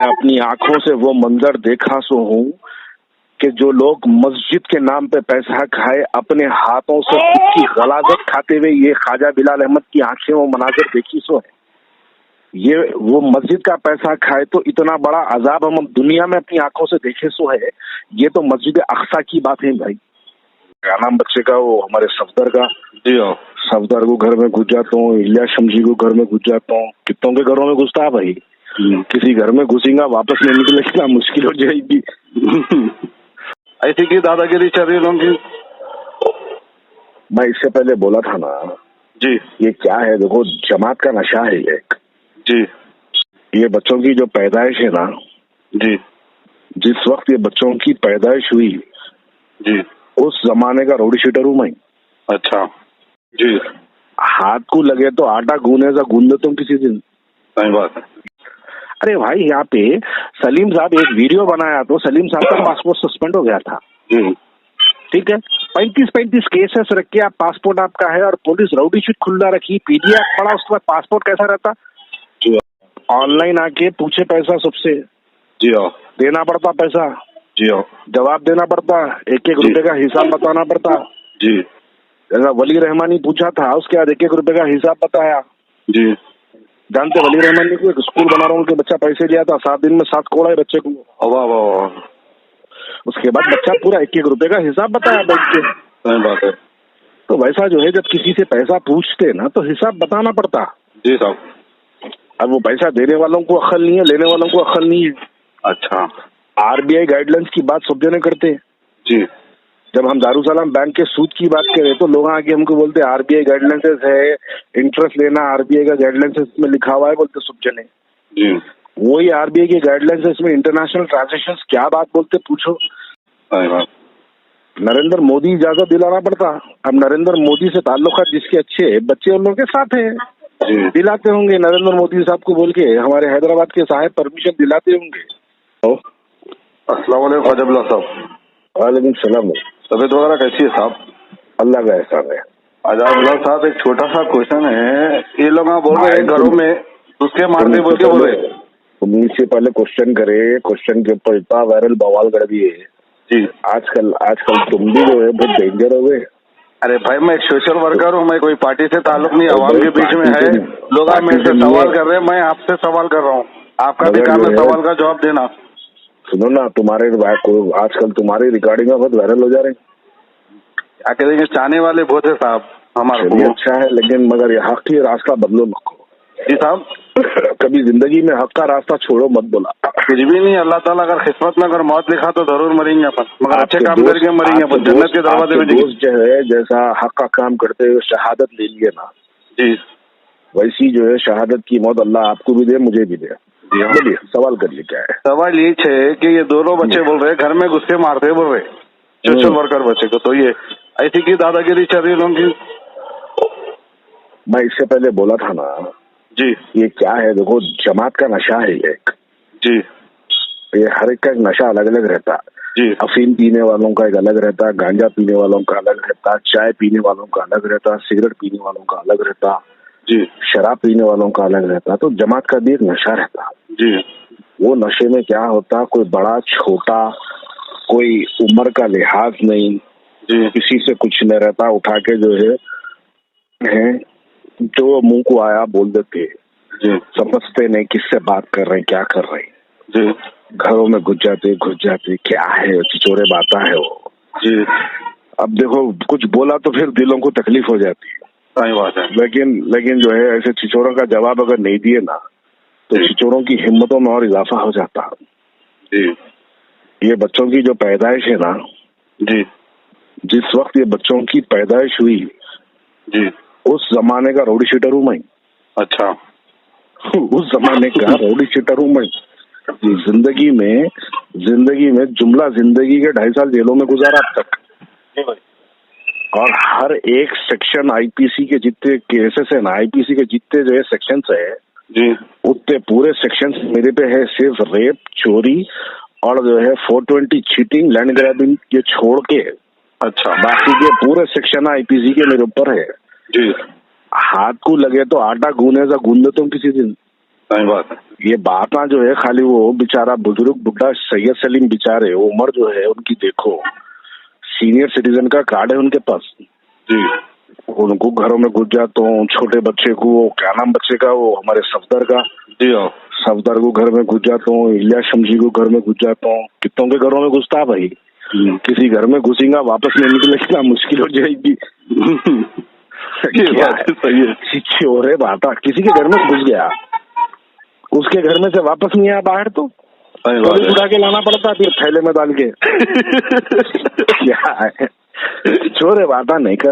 अपनी आंखों से वो मंजर देखा सो हूँ कि जो लोग मस्जिद के नाम पे पैसा खाए, अपने हाथों से खुद की गलाजत खाते हुए ये ख्वाजा बिलाल अहमद की आंखें वो मनाजिर देखी सो है। ये वो मस्जिद का पैसा खाए तो इतना बड़ा अजाब हम दुनिया में अपनी आंखों से देखे सो है। ये तो मस्जिद अक्सा की बात है भाई। क्या नाम बच्चे का, वो हमारे सफदर का। जी हाँ, सफदर को घर में घुस जाता हूँ, इलिया शमशी को घर में घुस जाता हूँ, कितनों के घरों में घुसता है भाई। किसी घर में घुसेगा वापस नहीं निकलेगा, मुश्किल हो जाएगी। ऐसी की दादागिरी चल रही लोगों की। मैं इससे पहले बोला था ना जी, ये क्या है, देखो जमात का नशा है ये। जी, ये बच्चों की जो पैदाइश है ना, जी, जिस वक्त ये बच्चों की पैदाइश हुई जी, उस जमाने का रोडी शीटर हूँ मैं। अच्छा, जी, हाथ को लगे तो आटा गूंदे सा गूंद देता हूँ किसी दिन। सही बात है। अरे भाई यहाँ पे सलीम साहब एक वीडियो बनाया तो सलीम साहब का पासपोर्ट सस्पेंड हो गया था। ठीक है, 35 केसेस रख के आप पासपोर्ट आपका है और पुलिस राउडी शीट खुला रखी, पीडीएफ पड़ा, उसके बाद पासपोर्ट कैसा रहता। जी ऑनलाइन आके पूछे पैसा सबसे, जी हाँ, देना पड़ता पैसा, जी हाँ, जवाब देना पड़ता, एक रुपए का हिसाब बताना पड़ता। जी, जैसा वली रहमानी पूछा था उसके बाद 1 रुपए का हिसाब बताया। जी, जानते वली रहमानी को, एक स्कूल बना रहा हूँ कि बच्चा पैसे लिया था, 7 दिन में 7 करोड़ है बच्चे को। वाह वाह वाह, उसके बाद बच्चा पूरा 1 रुपए का हिसाब बताया बैठ के। सही बात है। तो वैसा जो है जब किसी से पैसा पूछते ना तो हिसाब बताना पड़ता। जी साहब। अब वो पैसा देने वालों को अक्ल नहीं है, लेने वालों को अक्ल नहीं है। अच्छा, आरबीआई गाइडलाइंस की बात सब जने करते हैं। जी, जब हम दारुसलाम बैंक के सूद की बात करें तो लोग आगे हमको बोलते हैं आरबीआई गाइडलाइंसेस है, इंटरेस्ट लेना आरबीआई का गाइडलाइंसेस में लिखा हुआ है, बोलते सब जने। जी, वही आरबीआई के गाइडलाइंसेस में इंटरनेशनल ट्रांजेक्शन क्या बात बोलते पूछो। सही बात। नरेंद्र मोदी इजाजत दिलाना पड़ता। अब नरेंद्र मोदी से ताल्लुकात जिसके अच्छे है, बच्चे उन लोगों के साथ है, जी, दिलाते होंगे नरेंद्र मोदी साहब को बोल के। हमारे हैदराबाद के साहब परमिशन दिलाते होंगे। अस्सलाम वालेकुम ख्वाजा साहब। वालेकुम सलाम। तबीयत वगैरह कैसी है साहब? अल्लाह का एहसान है। आजाद साहब, एक छोटा सा क्वेश्चन है। ये लोग बोल रहे हैं घरों में उसके मारते बोल के बोल रहे। उन्हीं से पहले क्वेश्चन करे, क्वेश्चन के ऊपर इतना वायरल बवाल कर दिए जी। आजकल तुम भी जो है बहुत डेंजर हो गए। अरे भाई, मैं एक सोशल वर्कर हूँ, मैं कोई पार्टी से ताल्लुक नहीं, आवाम के बीच में है। लोग मेरे से सवाल कर रहे हैं, मैं आपसे सवाल कर रहा हूँ। आपका भी काम है सवाल का जवाब देना। सुनो ना, तुम्हारे आजकल तुम्हारी रिकॉर्डिंग बहुत वायरल हो जा रहे हैं। क्या करेंगे, चाहने वाले बहुत है साहब हमारे को। अच्छा है, लेकिन मगर ये हक की रास्ता बदलो मत। जी साहब, कभी जिंदगी में हक का रास्ता छोड़ो मत बोला। कुछ भी नहीं, अल्लाह ताला अगर किस्मत में अगर मौत लिखा तो जरूर मरेंगे अपन, मगर अच्छे काम करके मरेंगे अपन, जन्नत के दरवाजे में। दोस्त जो है जैसा हक का काम करते हुए शहादत ले लिए ना जी, वैसी जो है शहादत की मौत अल्लाह आपको भी दे, मुझे भी दे। बोलिए, सवाल करिए क्या है। सवाल ये है कि ये दोनों बच्चे बोल रहे घर में घुस के मारते बोल रहे सोशल वर्कर बच्चे को, तो ये ऐसी की दादागिरी चल रही लोगों की। मैं इससे पहले बोला था ना जी, ये क्या है, देखो जमात का नशा है ये। जी, ये हर एक का एक नशा अलग अलग रहता। जी, अफीम पीने वालों का एक अलग रहता, गांजा पीने वालों का अलग रहता, चाय पीने वालों का अलग रहता, सिगरेट पीने वालों का अलग रहता, जी, शराब पीने वालों का अलग रहता। तो जमात का भी एक नशा रहता। जी, वो नशे में क्या होता, कोई बड़ा छोटा, कोई उम्र का लिहाज नहीं, जी, किसी से कुछ नहीं रहता, उठा के जो है जो मुंह को आया बोल देते, समझते नहीं किससे बात कर रहे हैं, क्या कर रहे हैं। जी, घरों में घुस जाते क्या है, चिचोरे बाता है वो। जी, अब देखो कुछ बोला तो फिर दिलों को तकलीफ हो जाती है। सही बात है। लेकिन जो है ऐसे चिचोरों का जवाब अगर नहीं दिए ना तो चिचोरों की हिम्मतों में और इजाफा हो जाता। जी, ये बच्चों की जो पैदाइश है ना जी, जिस वक्त ये बच्चों की पैदाइश हुई जी, उस जमाने का रोडी शीटर हूँ मैं। अच्छा, उस जमाने का रोडी शीटर हूँ मैं। जिंदगी में जुमला जिंदगी के 2.5 साल जेलों में गुजारा अब तक। और हर एक सेक्शन आईपीसी के जितने केसेस है ना, आईपीसी के जितने जो है सेक्शंस है जी, उतने पूरे सेक्शंस मेरे पे है। सिर्फ रेप, चोरी और जो है 420 चीटिंग, लैंड ग्रैबिंग ये छोड़ के अच्छा, बाकी के पूरे सेक्शन आईपीसी के मेरे ऊपर है। जी, हाथ को लगे तो आटा गूंदे सा गूंद देता हूँ किसी दिन। सही बात है। ये बात ना जो है खाली वो बेचारा बुजुर्ग बुढ़ा सैयद सलीम बेचारे उम्र जो है उनकी देखो, सीनियर सिटीजन का कार्ड है उनके पास जी। उनको घरों में घुस जाता हूँ, छोटे बच्चे को वो क्या नाम बच्चे का वो हमारे सफदर का जी हाँ। सफदर को घर में घुस जाता हूँ, इलियास शमशी को घर में घुस जाता हूँ। कितनों के घरों में घुसता है भाई, किसी घर में घुसेगा वापस नहीं निकलेगा, मुश्किल हो जाएगी। क्या है सही है। चोर है बात, किसी के घर में घुस गया उसके घर में से वापस नहीं आया बाहर तो पुलिस उठा के लाना पड़ता फिर थैले में डाल के। क्या है चोर है बात नहीं कर